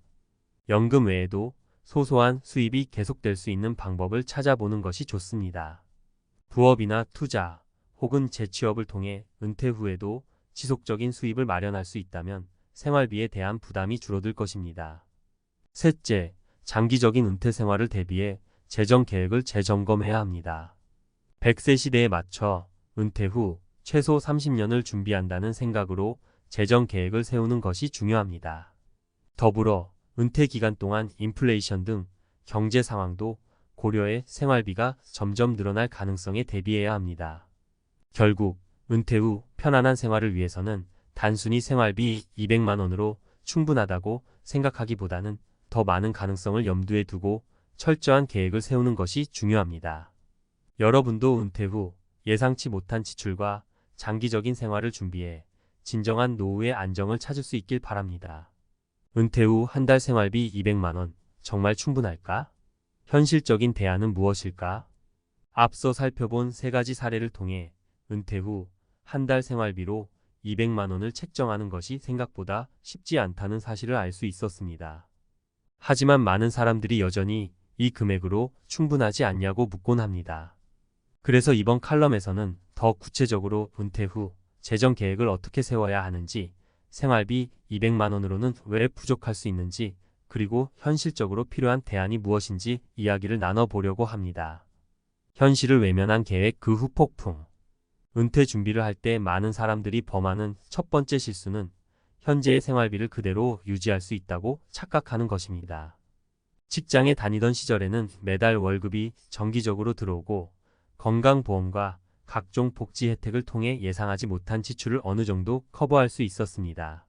연금 외에도 소소한 수입이 계속될 수 있는 방법을 찾아보는 것이 좋습니다. 부업이나 투자 혹은 재취업을 통해 은퇴 후에도 지속적인 수입을 마련할 수 있다면 생활비에 대한 부담이 줄어들 것입니다. 셋째, 장기적인 은퇴 생활을 대비해 재정 계획을 재점검해야 합니다. 100세 시대에 맞춰 은퇴 후 최소 30년을 준비한다는 생각으로 재정 계획을 세우는 것이 중요합니다. 더불어 은퇴 기간 동안 인플레이션 등 경제 상황도 고려해 생활비가 점점 늘어날 가능성에 대비해야 합니다. 결국 은퇴 후 편안한 생활을 위해서는 단순히 생활비 200만 원으로 충분하다고 생각하기보다는 더 많은 가능성을 염두에 두고 철저한 계획을 세우는 것이 중요합니다. 여러분도 은퇴 후 예상치 못한 지출과 장기적인 생활을 준비해 진정한 노후의 안정을 찾을 수 있길 바랍니다. 은퇴 후 한 달 생활비 200만 원, 정말 충분할까? 현실적인 대안은 무엇일까? 앞서 살펴본 세 가지 사례를 통해 은퇴 후 한 달 생활비로 200만 원을 책정하는 것이 생각보다 쉽지 않다는 사실을 알 수 있었습니다. 하지만 많은 사람들이 여전히 이 금액으로 충분하지 않냐고 묻곤 합니다. 그래서 이번 칼럼에서는 더 구체적으로 은퇴 후 재정 계획을 어떻게 세워야 하는지, 생활비 200만 원으로는 왜 부족할 수 있는지, 그리고 현실적으로 필요한 대안이 무엇인지 이야기를 나눠보려고 합니다. 현실을 외면한 계획 그 후 폭풍. 은퇴 준비를 할 때 많은 사람들이 범하는 첫 번째 실수는 현재의 생활비를 그대로 유지할 수 있다고 착각하는 것입니다. 직장에 다니던 시절에는 매달 월급이 정기적으로 들어오고 건강보험과 각종 복지 혜택을 통해 예상하지 못한 지출을 어느 정도 커버할 수 있었습니다.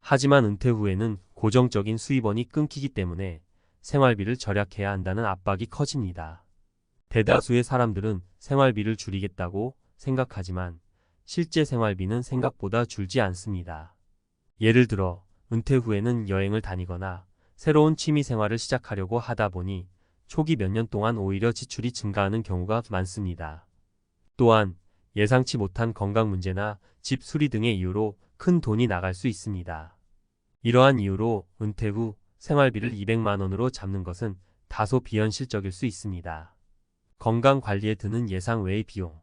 하지만 은퇴 후에는 고정적인 수입원이 끊기기 때문에 생활비를 절약해야 한다는 압박이 커집니다. 대다수의 사람들은 생활비를 줄이겠다고 생각하지만 실제 생활비는 생각보다 줄지 않습니다. 예를 들어 은퇴 후에는 여행을 다니거나 새로운 취미 생활을 시작하려고 하다 보니 초기 몇 년 동안 오히려 지출이 증가하는 경우가 많습니다. 또한 예상치 못한 건강 문제나 집 수리 등의 이유로 큰 돈이 나갈 수 있습니다. 이러한 이유로 은퇴 후 생활비를 200만 원으로 잡는 것은 다소 비현실적일 수 있습니다. 건강 관리에 드는 예상 외의 비용.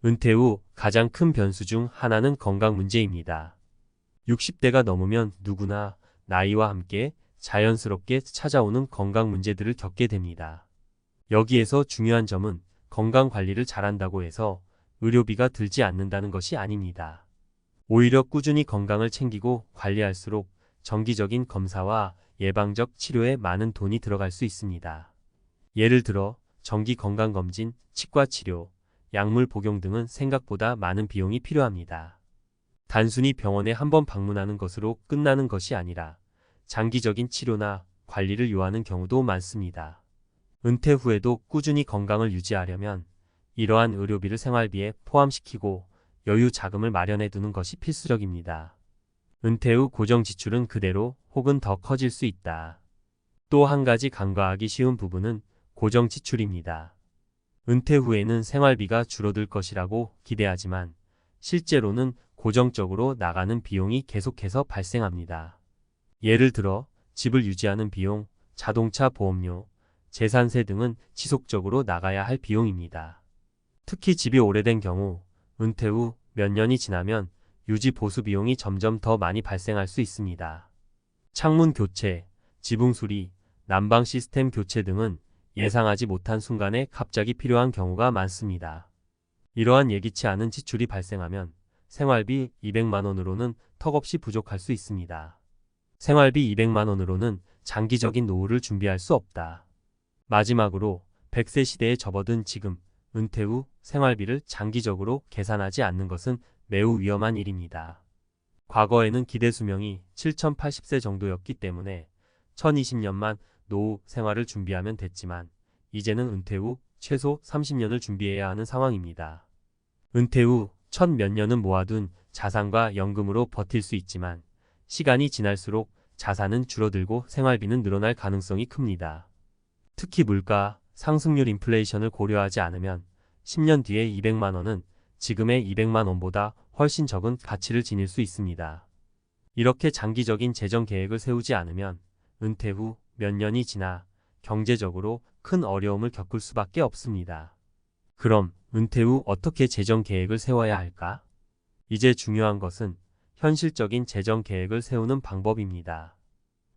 은퇴 후 가장 큰 변수 중 하나는 건강 문제입니다. 60대가 넘으면 누구나 나이와 함께 자연스럽게 찾아오는 건강 문제들을 겪게 됩니다. 여기에서 중요한 점은 건강 관리를 잘한다고 해서 의료비가 들지 않는다는 것이 아닙니다. 오히려 꾸준히 건강을 챙기고 관리할수록 정기적인 검사와 예방적 치료에 많은 돈이 들어갈 수 있습니다. 예를 들어 정기 건강검진, 치과치료, 약물 복용 등은 생각보다 많은 비용이 필요합니다. 단순히 병원에 한번 방문하는 것으로 끝나는 것이 아니라 장기적인 치료나 관리를 요하는 경우도 많습니다. 은퇴 후에도 꾸준히 건강을 유지하려면 이러한 의료비를 생활비에 포함시키고 여유 자금을 마련해 두는 것이 필수적입니다. 은퇴 후 고정 지출은 그대로 혹은 더 커질 수 있다. 또 한 가지 간과하기 쉬운 부분은 고정 지출입니다. 은퇴 후에는 생활비가 줄어들 것이라고 기대하지만 실제로는 고정적으로 나가는 비용이 계속해서 발생합니다. 예를 들어 집을 유지하는 비용, 자동차 보험료, 재산세 등은 지속적으로 나가야 할 비용입니다. 특히 집이 오래된 경우 은퇴 후 몇 년이 지나면 유지 보수 비용이 점점 더 많이 발생할 수 있습니다. 창문 교체, 지붕 수리, 난방 시스템 교체 등은 예상하지 못한 순간에 갑자기 필요한 경우가 많습니다. 이러한 예기치 않은 지출이 발생하면 생활비 200만 원으로는 턱없이 부족할 수 있습니다. 생활비 200만 원으로는 장기적인 노후를 준비할 수 없다. 마지막으로 100세 시대에 접어든 지금 은퇴 후 생활비를 장기적으로 계산하지 않는 것은 매우 위험한 일입니다. 과거에는 기대 수명이 7080세 정도였기 때문에 1020년만 노후 생활을 준비하면 됐지만 이제는 은퇴 후 최소 30년을 준비해야 하는 상황입니다. 은퇴 후 1000몇 년은 모아둔 자산과 연금으로 버틸 수 있지만 시간이 지날수록 자산은 줄어들고 생활비는 늘어날 가능성이 큽니다. 특히 물가, 상승률 인플레이션을 고려하지 않으면 10년 뒤에 200만 원은 지금의 200만 원보다 훨씬 적은 가치를 지닐 수 있습니다. 이렇게 장기적인 재정 계획을 세우지 않으면 은퇴 후 몇 년이 지나 경제적으로 큰 어려움을 겪을 수밖에 없습니다. 그럼 은퇴 후 어떻게 재정 계획을 세워야 할까? 이제 중요한 것은 현실적인 재정 계획을 세우는 방법입니다.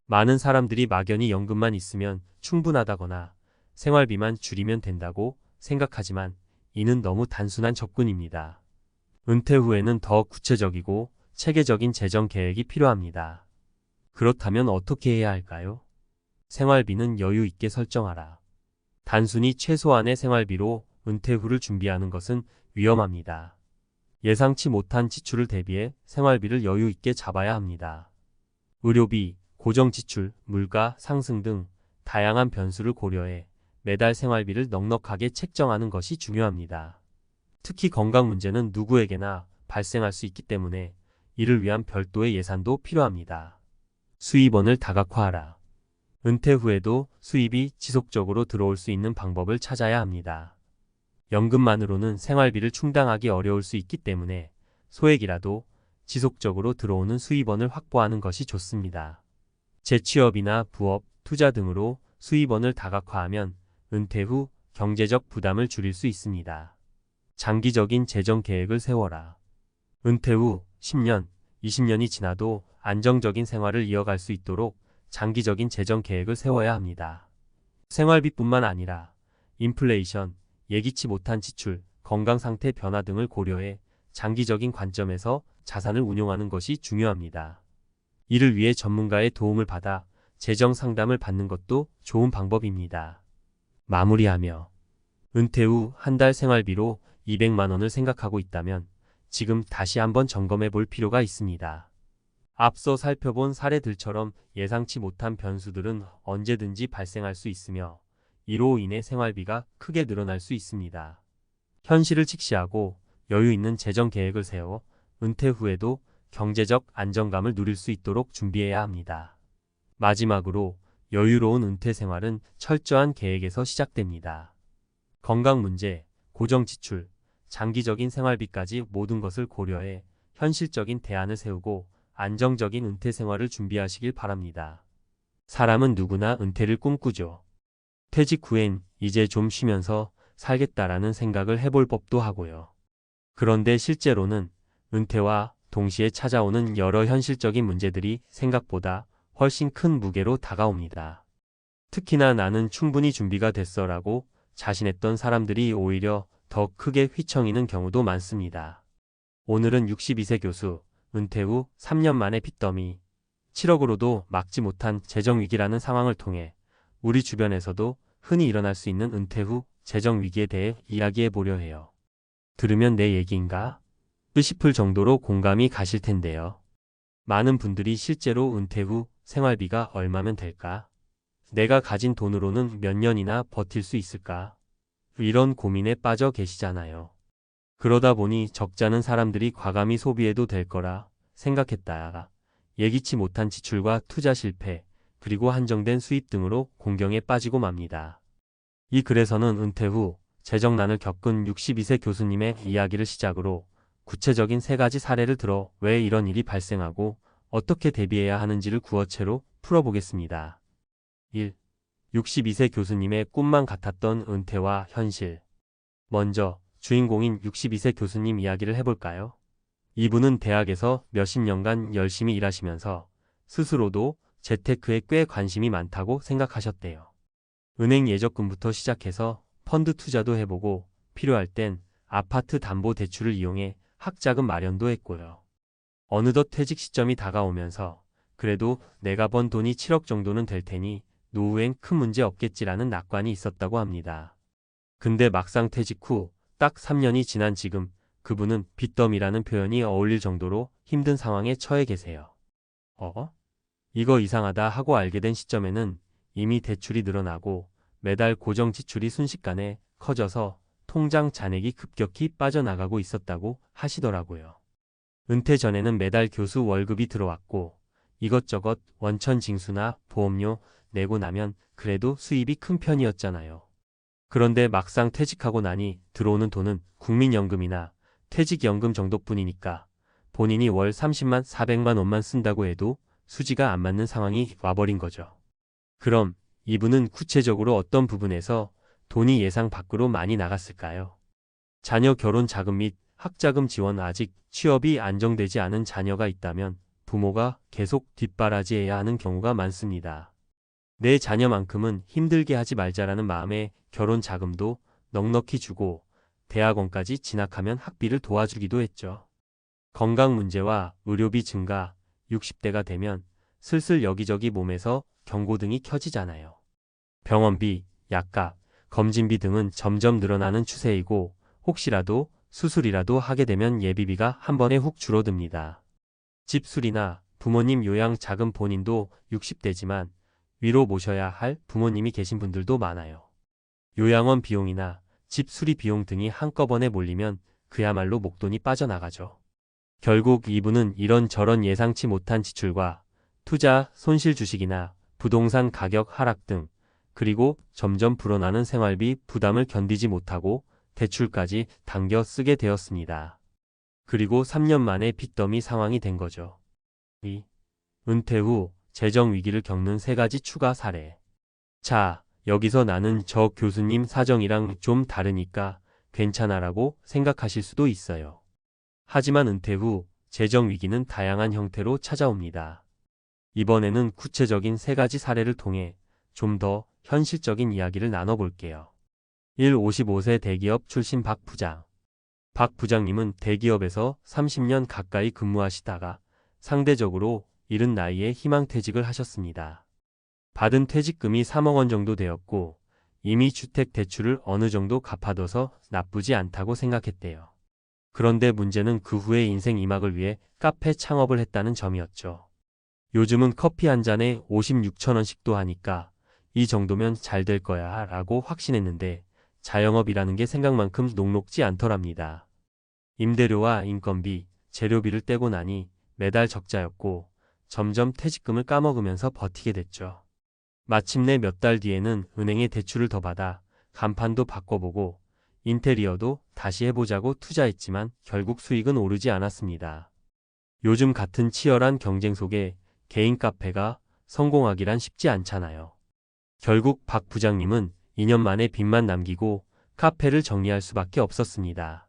많은 사람들이 막연히 연금만 있으면 충분하다거나 생활비만 줄이면 된다고 생각하지만 이는 너무 단순한 접근입니다. 은퇴 후에는 더 구체적이고 체계적인 재정 계획이 필요합니다. 그렇다면 어떻게 해야 할까요? 생활비는 여유 있게 설정하라. 단순히 최소한의 생활비로 은퇴 후를 준비하는 것은 위험합니다. 예상치 못한 지출을 대비해 생활비를 여유 있게 잡아야 합니다. 의료비, 고정지출, 물가 상승 등 다양한 변수를 고려해 매달 생활비를 넉넉하게 책정하는 것이 중요합니다. 특히 건강 문제는 누구에게나 발생할 수 있기 때문에 이를 위한 별도의 예산도 필요합니다. 수입원을 다각화하라. 은퇴 후에도 수입이 지속적으로 들어올 수 있는 방법을 찾아야 합니다. 연금만으로는 생활비를 충당하기 어려울 수 있기 때문에 소액이라도 지속적으로 들어오는 수입원을 확보하는 것이 좋습니다. 재취업이나 부업, 투자 등으로 수입원을 다각화하면 은퇴 후 경제적 부담을 줄일 수 있습니다. 장기적인 재정 계획을 세워라. 은퇴 후 10년, 20년이 지나도 안정적인 생활을 이어갈 수 있도록 장기적인 재정 계획을 세워야 합니다. 생활비뿐만 아니라 인플레이션, 예기치 못한 지출, 건강 상태 변화 등을 고려해 장기적인 관점에서 자산을 운용하는 것이 중요합니다. 이를 위해 전문가의 도움을 받아 재정 상담을 받는 것도 좋은 방법입니다. 마무리하며 은퇴 후 한 달 생활비로 200만 원을 생각하고 있다면 지금 다시 한번 점검해 볼 필요가 있습니다. 앞서 살펴본 사례들처럼 예상치 못한 변수들은 언제든지 발생할 수 있으며 이로 인해 생활비가 크게 늘어날 수 있습니다. 현실을 직시하고 여유 있는 재정 계획을 세워 은퇴 후에도 경제적 안정감을 누릴 수 있도록 준비해야 합니다. 마지막으로 여유로운 은퇴 생활은 철저한 계획에서 시작됩니다. 건강 문제, 고정 지출, 장기적인 생활비까지 모든 것을 고려해 현실적인 대안을 세우고 안정적인 은퇴 생활을 준비하시길 바랍니다. 사람은 누구나 은퇴를 꿈꾸죠. 퇴직 후엔 이제 좀 쉬면서 살겠다라는 생각을 해볼 법도 하고요. 그런데 실제로는 은퇴와 동시에 찾아오는 여러 현실적인 문제들이 생각보다 훨씬 큰 무게로 다가옵니다. 특히나 나는 충분히 준비가 됐어라고 자신했던 사람들이 오히려 더 크게 휘청이는 경우도 많습니다. 오늘은 62세 교수, 은퇴 후 3년 만에 빚더미, 7억으로도 막지 못한 재정위기라는 상황을 통해 우리 주변에서도 흔히 일어날 수 있는 은퇴 후 재정위기에 대해 이야기해 보려 해요. 들으면 내 얘기인가? 싶을 정도로 공감이 가실 텐데요. 많은 분들이 실제로 은퇴 후 생활비가 얼마면 될까? 내가 가진 돈으로는 몇 년이나 버틸 수 있을까? 이런 고민에 빠져 계시잖아요. 그러다 보니 적잖은 사람들이 과감히 소비해도 될 거라 생각했다가 예기치 못한 지출과 투자 실패, 그리고 한정된 수입 등으로 공경에 빠지고 맙니다. 이 글에서는 은퇴 후 재정난을 겪은 62세 교수님의 이야기를 시작으로 구체적인 3가지 사례를 들어 왜 이런 일이 발생하고 어떻게 대비해야 하는지를 구어체로 풀어보겠습니다. 1. 62세 교수님의 꿈만 같았던 은퇴와 현실. 먼저 주인공인 62세 교수님 이야기를 해볼까요? 이분은 대학에서 몇십 년간 열심히 일하시면서 스스로도 재테크에 꽤 관심이 많다고 생각하셨대요. 은행 예적금부터 시작해서 펀드 투자도 해보고 필요할 땐 아파트 담보 대출을 이용해 학자금 마련도 했고요. 어느덧 퇴직 시점이 다가오면서 그래도 내가 번 돈이 7억 정도는 될 테니 노후엔 큰 문제 없겠지라는 낙관이 있었다고 합니다. 근데 막상 퇴직 후 딱 3년이 지난 지금 그분은 빚더미라는 표현이 어울릴 정도로 힘든 상황에 처해 계세요. 이거 이상하다 하고 알게 된 시점에는 이미 대출이 늘어나고 매달 고정 지출이 순식간에 커져서 통장 잔액이 급격히 빠져나가고 있었다고 하시더라고요. 은퇴 전에는 매달 교수 월급이 들어왔고 이것저것 원천 징수나 보험료 내고 나면 그래도 수입이 큰 편이었잖아요. 그런데 막상 퇴직하고 나니 들어오는 돈은 국민연금이나 퇴직연금 정도뿐이니까 본인이 월 30만 400만 원만 쓴다고 해도 수지가 안 맞는 상황이 와버린 거죠. 그럼 이분은 구체적으로 어떤 부분에서 돈이 예상 밖으로 많이 나갔을까요? 자녀 결혼 자금 및 학자금 지원. 아직 취업이 안정되지 않은 자녀가 있다면 부모가 계속 뒷바라지해야 하는 경우가 많습니다. 내 자녀만큼은 힘들게 하지 말자라는 마음에 결혼 자금도 넉넉히 주고 대학원까지 진학하면 학비를 도와주기도 했죠. 건강 문제와 의료비 증가, 60대가 되면 슬슬 여기저기 몸에서 경고등이 켜지잖아요. 병원비, 약값, 검진비 등은 점점 늘어나는 추세이고 혹시라도 수술이라도 하게 되면 예비비가 한 번에 훅 줄어듭니다. 집수리나 부모님 요양 자금. 본인도 60대지만 위로 모셔야 할 부모님이 계신 분들도 많아요. 요양원 비용이나 집수리 비용 등이 한꺼번에 몰리면 그야말로 목돈이 빠져나가죠. 결국 이분은 이런저런 예상치 못한 지출과 투자, 손실 주식이나 부동산 가격 하락 등 그리고 점점 불어나는 생활비 부담을 견디지 못하고 대출까지 당겨 쓰게 되었습니다. 그리고 3년 만에 빚더미 상황이 된 거죠. 2. 은퇴 후 재정 위기를 겪는 3가지 추가 사례. 자, 여기서 나는 저 교수님 사정이랑 좀 다르니까 괜찮아라고 생각하실 수도 있어요. 하지만 은퇴 후 재정 위기는 다양한 형태로 찾아옵니다. 이번에는 구체적인 3가지 사례를 통해 좀 더 현실적인 이야기를 나눠볼게요. 1. 55세 대기업 출신 박 부장. 박 부장님은 대기업에서 30년 가까이 근무하시다가 상대적으로 이른 나이에 희망퇴직을 하셨습니다. 받은 퇴직금이 3억 원 정도 되었고 이미 주택 대출을 어느 정도 갚아둬서 나쁘지 않다고 생각했대요. 그런데 문제는 그 후에 인생 2막을 위해 카페 창업을 했다는 점이었죠. 요즘은 커피 한 잔에 56,000원씩도 하니까 이 정도면 잘 될 거야 라고 확신했는데 자영업이라는 게 생각만큼 녹록지 않더랍니다. 임대료와 인건비, 재료비를 떼고 나니 매달 적자였고 점점 퇴직금을 까먹으면서 버티게 됐죠. 마침내 몇 달 뒤에는 은행에 대출을 더 받아 간판도 바꿔보고 인테리어도 다시 해보자고 투자했지만 결국 수익은 오르지 않았습니다. 요즘 같은 치열한 경쟁 속에 개인 카페가 성공하기란 쉽지 않잖아요. 결국 박 부장님은 2년 만에 빚만 남기고 카페를 정리할 수밖에 없었습니다.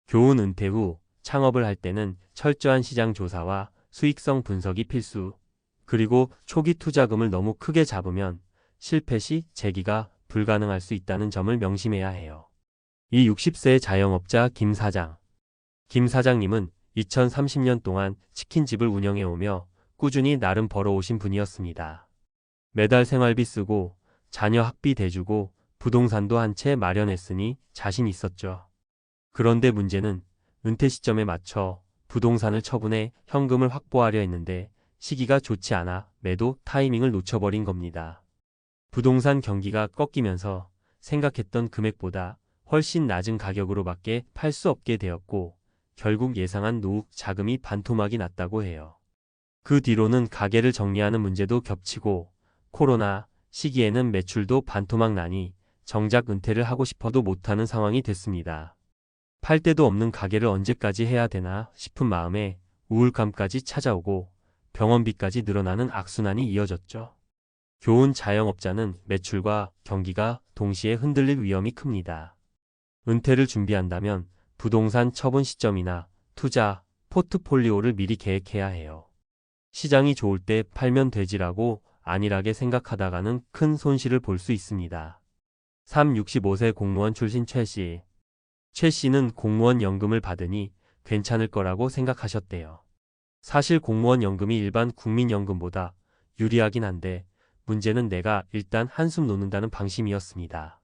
교훈. 은퇴 후 창업을 할 때는 철저한 시장 조사와 수익성 분석이 필수. 그리고 초기 투자금을 너무 크게 잡으면 실패 시 재기가 불가능할 수 있다는 점을 명심해야 해요. 이 60세 자영업자 김 사장. 김 사장님은 2030년 동안 치킨집을 운영해오며 꾸준히 나름 벌어오신 분이었습니다. 매달 생활비 쓰고 자녀 학비 대주고 부동산도 한 채 마련했으니 자신 있었죠. 그런데 문제는 은퇴 시점에 맞춰 부동산을 처분해 현금을 확보하려 했는데 시기가 좋지 않아 매도 타이밍을 놓쳐버린 겁니다. 부동산 경기가 꺾이면서 생각했던 금액보다 훨씬 낮은 가격으로밖에 팔 수 없게 되었고 결국 예상한 노후 자금이 반토막이 났다고 해요. 그 뒤로는 가게를 정리하는 문제도 겹치고 코로나 시기에는 매출도 반토막 나니 정작 은퇴를 하고 싶어도 못하는 상황이 됐습니다. 팔 데도 없는 가게를 언제까지 해야 되나 싶은 마음에 우울감까지 찾아오고 병원비까지 늘어나는 악순환이 이어졌죠. 교훈 자영업자는 매출과 경기가 동시에 흔들릴 위험이 큽니다. 은퇴를 준비한다면 부동산 처분 시점이나 투자, 포트폴리오를 미리 계획해야 해요. 시장이 좋을 때 팔면 되지라고 안일하게 생각하다가는 큰 손실을 볼 수 있습니다. 65세 공무원 출신 최 씨. 최 씨는 공무원 연금을 받으니 괜찮을 거라고 생각하셨대요. 사실 공무원 연금이 일반 국민연금보다 유리하긴 한데 문제는 내가 일단 한숨 놓는다는 방심이었습니다.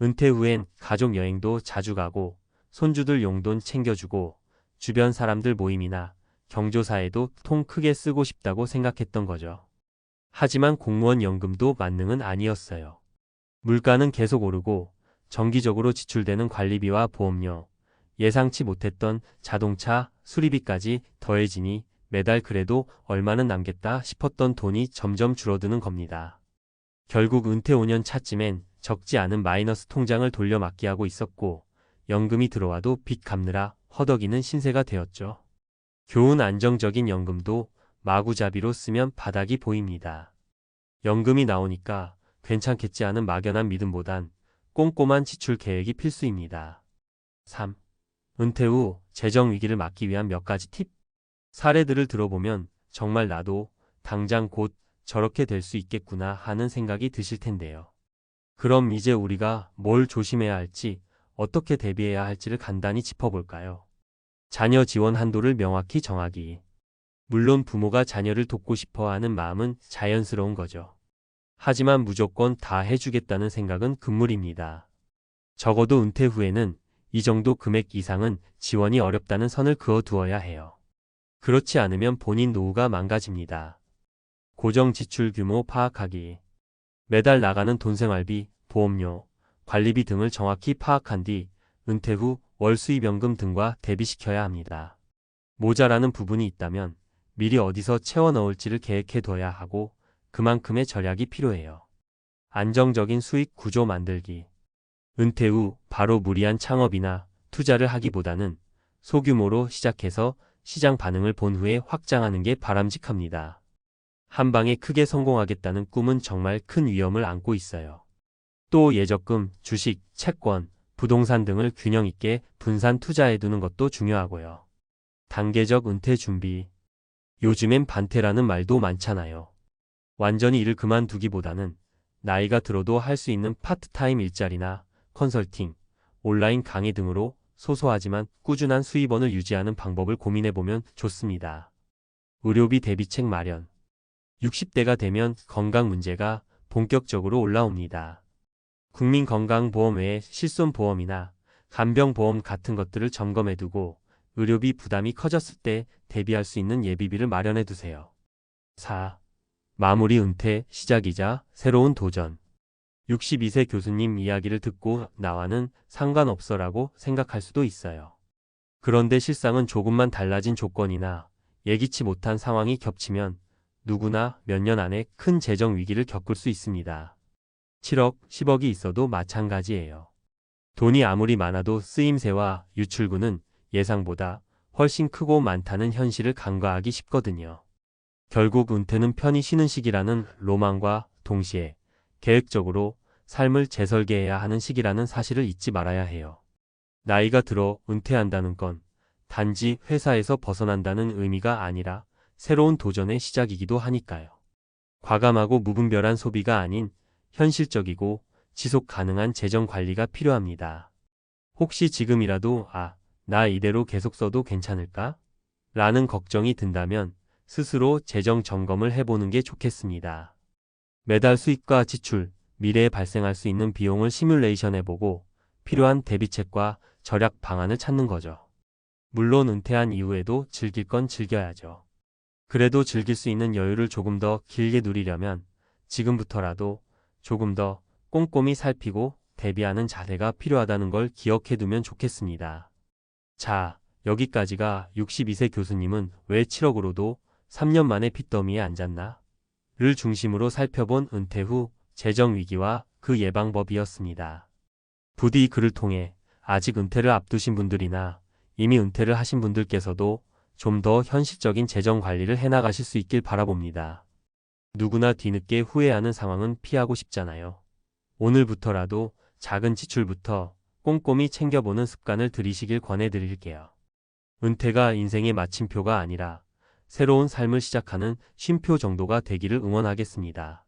은퇴 후엔 가족 여행도 자주 가고 손주들 용돈 챙겨주고 주변 사람들 모임이나 경조사에도 통 크게 쓰고 싶다고 생각했던 거죠. 하지만 공무원 연금도 만능은 아니었어요. 물가는 계속 오르고 정기적으로 지출되는 관리비와 보험료, 예상치 못했던 자동차 수리비까지 더해지니 매달 그래도 얼마는 남겠다 싶었던 돈이 점점 줄어드는 겁니다. 결국 은퇴 5년 차쯤엔 적지 않은 마이너스 통장을 돌려막기 하고 있었고 연금이 들어와도 빚 갚느라 허덕이는 신세가 되었죠. 교훈 안정적인 연금도 마구잡이로 쓰면 바닥이 보입니다. 연금이 나오니까 괜찮겠지 하는 막연한 믿음보단 꼼꼼한 지출 계획이 필수입니다. 3. 은퇴 후 재정 위기를 막기 위한 몇 가지 팁. 사례들을 들어보면 정말 나도 당장 곧 저렇게 될 수 있겠구나 하는 생각이 드실 텐데요. 그럼 이제 우리가 뭘 조심해야 할지, 어떻게 대비해야 할지를 간단히 짚어볼까요? 자녀 지원 한도를 명확히 정하기. 물론 부모가 자녀를 돕고 싶어 하는 마음은 자연스러운 거죠. 하지만 무조건 다 해주겠다는 생각은 금물입니다. 적어도 은퇴 후에는 이 정도 금액 이상은 지원이 어렵다는 선을 그어두어야 해요. 그렇지 않으면 본인 노후가 망가집니다. 고정 지출 규모 파악하기. 매달 나가는 돈 생활비, 보험료, 관리비 등을 정확히 파악한 뒤 은퇴 후 월 수입연금 등과 대비시켜야 합니다. 모자라는 부분이 있다면 미리 어디서 채워 넣을지를 계획해둬야 하고 그만큼의 절약이 필요해요. 안정적인 수익 구조 만들기. 은퇴 후 바로 무리한 창업이나 투자를 하기보다는 소규모로 시작해서 시장 반응을 본 후에 확장하는 게 바람직합니다. 한 방에 크게 성공하겠다는 꿈은 정말 큰 위험을 안고 있어요. 또 예적금, 주식, 채권, 부동산 등을 균형 있게 분산 투자해두는 것도 중요하고요. 단계적 은퇴 준비. 요즘엔 반태라는 말도 많잖아요. 완전히 일을 그만두기보다는 나이가 들어도 할 수 있는 파트타임 일자리나 컨설팅, 온라인 강의 등으로 소소하지만 꾸준한 수입원을 유지하는 방법을 고민해보면 좋습니다. 의료비 대비책 마련. 60대가 되면 건강 문제가 본격적으로 올라옵니다. 국민건강보험 외에 실손보험이나 간병보험 같은 것들을 점검해두고 의료비 부담이 커졌을 때 대비할 수 있는 예비비를 마련해두세요. 4. 마무리 은퇴 시작이자 새로운 도전. 62세 교수님 이야기를 듣고 나와는 상관없어라고 생각할 수도 있어요. 그런데 실상은 조금만 달라진 조건이나 예기치 못한 상황이 겹치면 누구나 몇 년 안에 큰 재정 위기를 겪을 수 있습니다. 7억, 10억이 있어도 마찬가지예요. 돈이 아무리 많아도 쓰임새와 유출구는 예상보다 훨씬 크고 많다는 현실을 간과하기 쉽거든요. 결국 은퇴는 편히 쉬는 시기라는 로망과 동시에 계획적으로 삶을 재설계해야 하는 시기라는 사실을 잊지 말아야 해요. 나이가 들어 은퇴한다는 건 단지 회사에서 벗어난다는 의미가 아니라 새로운 도전의 시작이기도 하니까요. 과감하고 무분별한 소비가 아닌 현실적이고 지속 가능한 재정 관리가 필요합니다. 혹시 지금이라도 나 이대로 계속 써도 괜찮을까? 라는 걱정이 든다면 스스로 재정 점검을 해보는 게 좋겠습니다. 매달 수입과 지출, 미래에 발생할 수 있는 비용을 시뮬레이션 해보고 필요한 대비책과 절약 방안을 찾는 거죠. 물론 은퇴한 이후에도 즐길 건 즐겨야죠. 그래도 즐길 수 있는 여유를 조금 더 길게 누리려면 지금부터라도 조금 더 꼼꼼히 살피고 대비하는 자세가 필요하다는 걸 기억해두면 좋겠습니다. 자, 여기까지가 62세 교수님은 왜 7억으로도 3년 만에 빚더미에 앉았나? 중심으로 살펴본 은퇴 후 재정 위기와 그 예방법이었습니다. 부디 그를 통해 아직 은퇴를 앞두신 분들이나 이미 은퇴를 하신 분들께서도 좀 더 현실적인 재정 관리를 해나가실 수 있길 바라봅니다. 누구나 뒤늦게 후회하는 상황은 피하고 싶잖아요. 오늘부터라도 작은 지출부터 꼼꼼히 챙겨보는 습관을 들이시길 권해드릴게요. 은퇴가 인생의 마침표가 아니라 새로운 삶을 시작하는 쉼표 정도가 되기를 응원하겠습니다.